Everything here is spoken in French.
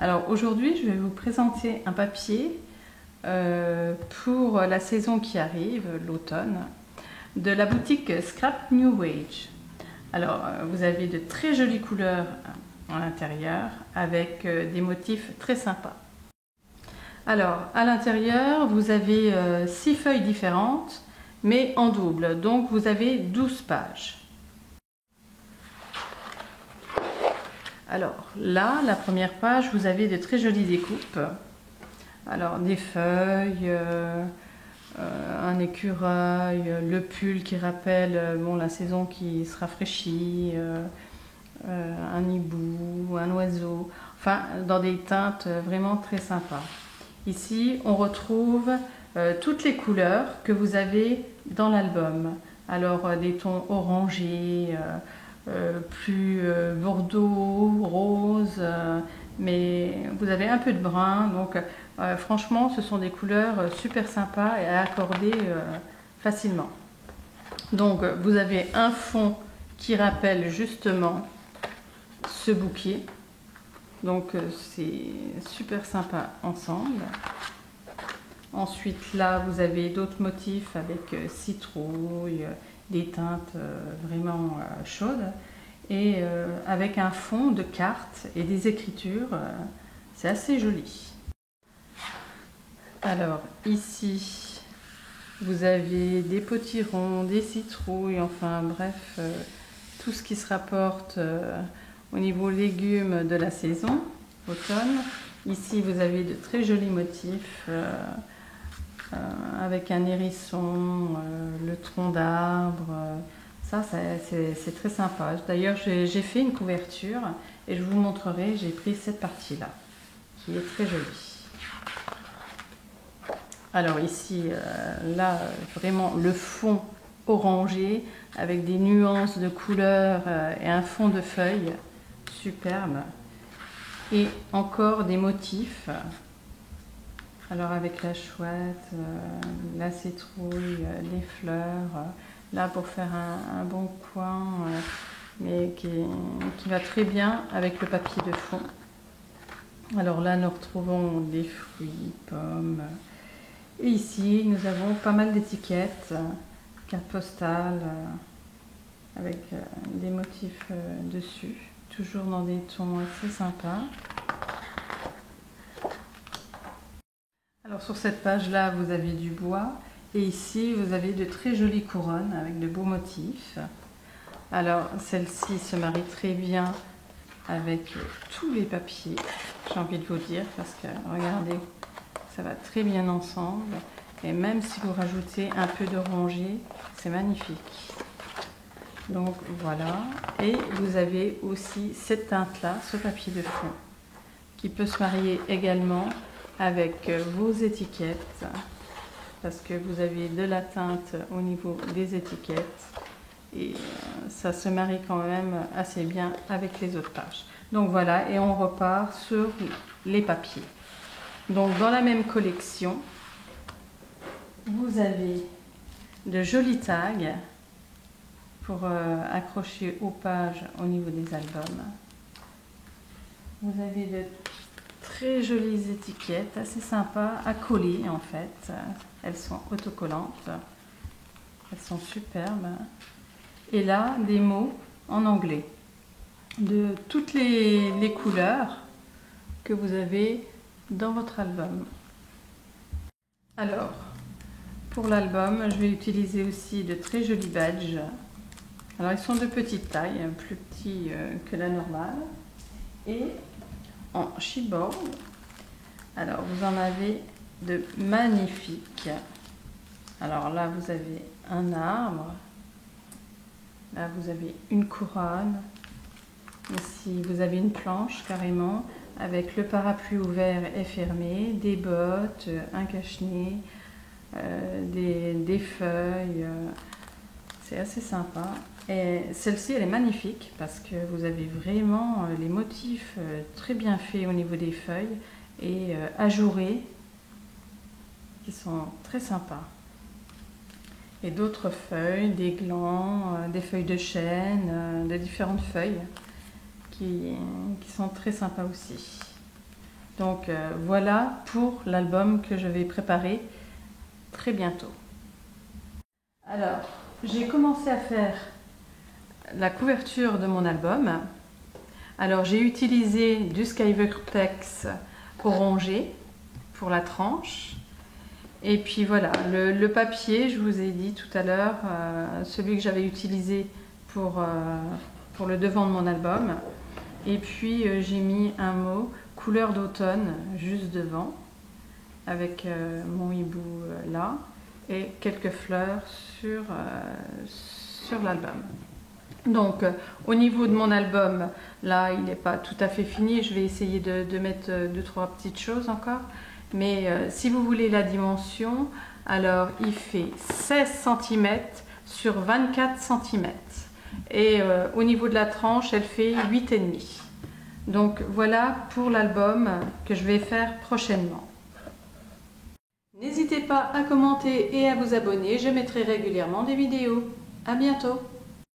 Alors aujourd'hui, je vais vous présenter un papier pour la saison qui arrive, l'automne, de la boutique Scrap New Age. Alors, vous avez de très jolies couleurs à l'intérieur avec des motifs très sympas. Alors, à l'intérieur, vous avez 6 feuilles différentes, mais en double, donc vous avez 12 pages. Alors là, la première page, vous avez de très jolies découpes. Alors des feuilles, un écureuil, le pull qui rappelle la saison qui se rafraîchit, un hibou, un oiseau, enfin dans des teintes vraiment très sympas. Ici, on retrouve toutes les couleurs que vous avez dans l'album. Alors des tons orangés, plus bordeaux, rose, mais vous avez un peu de brun, donc franchement ce sont des couleurs super sympas et à accorder facilement. Donc vous avez un fond qui rappelle justement ce bouquet, donc c'est super sympa ensemble. Ensuite là vous avez d'autres motifs avec citrouille, des teintes vraiment chaudes et avec un fond de cartes et des écritures, c'est assez joli. Alors ici vous avez des potirons, des citrouilles, enfin bref, tout ce qui se rapporte au niveau légumes de la saison, automne. Ici vous avez de très jolis motifs avec un hérisson, le tronc d'arbre, ça c'est très sympa. D'ailleurs j'ai fait une couverture et je vous montrerai, j'ai pris cette partie là qui est très jolie. Alors ici, là vraiment le fond orangé avec des nuances de couleurs et un fond de feuilles superbe et encore des motifs. Alors avec la chouette, la citrouille, les fleurs, là pour faire un bon coin, mais qui va très bien avec le papier de fond. Alors là nous retrouvons des fruits, pommes, et ici nous avons pas mal d'étiquettes, cartes postales, avec des motifs dessus, toujours dans des tons assez sympas. Alors sur cette page là vous avez du bois et ici vous avez de très jolies couronnes avec de beaux motifs. Alors celle-ci se marie très bien avec tous les papiers, j'ai envie de vous dire, parce que regardez, ça va très bien ensemble et même si vous rajoutez un peu d'orangé, c'est magnifique. Donc voilà, et vous avez aussi cette teinte là, ce papier de fond qui peut se marier également avec vos étiquettes, parce que vous avez de la teinte au niveau des étiquettes et ça se marie quand même assez bien avec les autres pages. Donc voilà, et on repart sur les papiers. Donc dans la même collection, vous avez de jolis tags pour accrocher aux pages au niveau des albums. Vous avez de très jolies étiquettes, assez sympas à coller en fait. Elles sont autocollantes, elles sont superbes. Et là, des mots en anglais de toutes les couleurs que vous avez dans votre album. Alors, pour l'album, je vais utiliser aussi de très jolis badges. Alors, ils sont de petite taille, plus petits que la normale. Et en chipboard. Alors vous en avez de magnifiques. Alors là vous avez un arbre, là vous avez une couronne, ici vous avez une planche carrément avec le parapluie ouvert et fermé, des bottes, un cache-nez, des feuilles, c'est assez sympa. Et celle-ci elle est magnifique parce que vous avez vraiment les motifs très bien faits au niveau des feuilles et ajourés qui sont très sympas. Et d'autres feuilles, des glands, des feuilles de chêne, de différentes feuilles qui sont très sympas aussi. Donc voilà pour l'album que je vais préparer très bientôt. Alors, j'ai commencé à faire la couverture de mon album. Alors j'ai utilisé du Skyvertex orangé pour la tranche. Et puis voilà, le papier, je vous ai dit tout à l'heure, celui que j'avais utilisé pour le devant de mon album. Et puis j'ai mis un mot couleur d'automne juste devant, avec mon hibou là, et quelques fleurs sur l'album. Donc au niveau de mon album, là il n'est pas tout à fait fini, je vais essayer de mettre 2-3 petites choses encore. Mais si vous voulez la dimension, alors il fait 16 cm sur 24 cm. Et au niveau de la tranche, elle fait 8,5. Donc voilà pour l'album que je vais faire prochainement. N'hésitez pas à commenter et à vous abonner, je mettrai régulièrement des vidéos. À bientôt!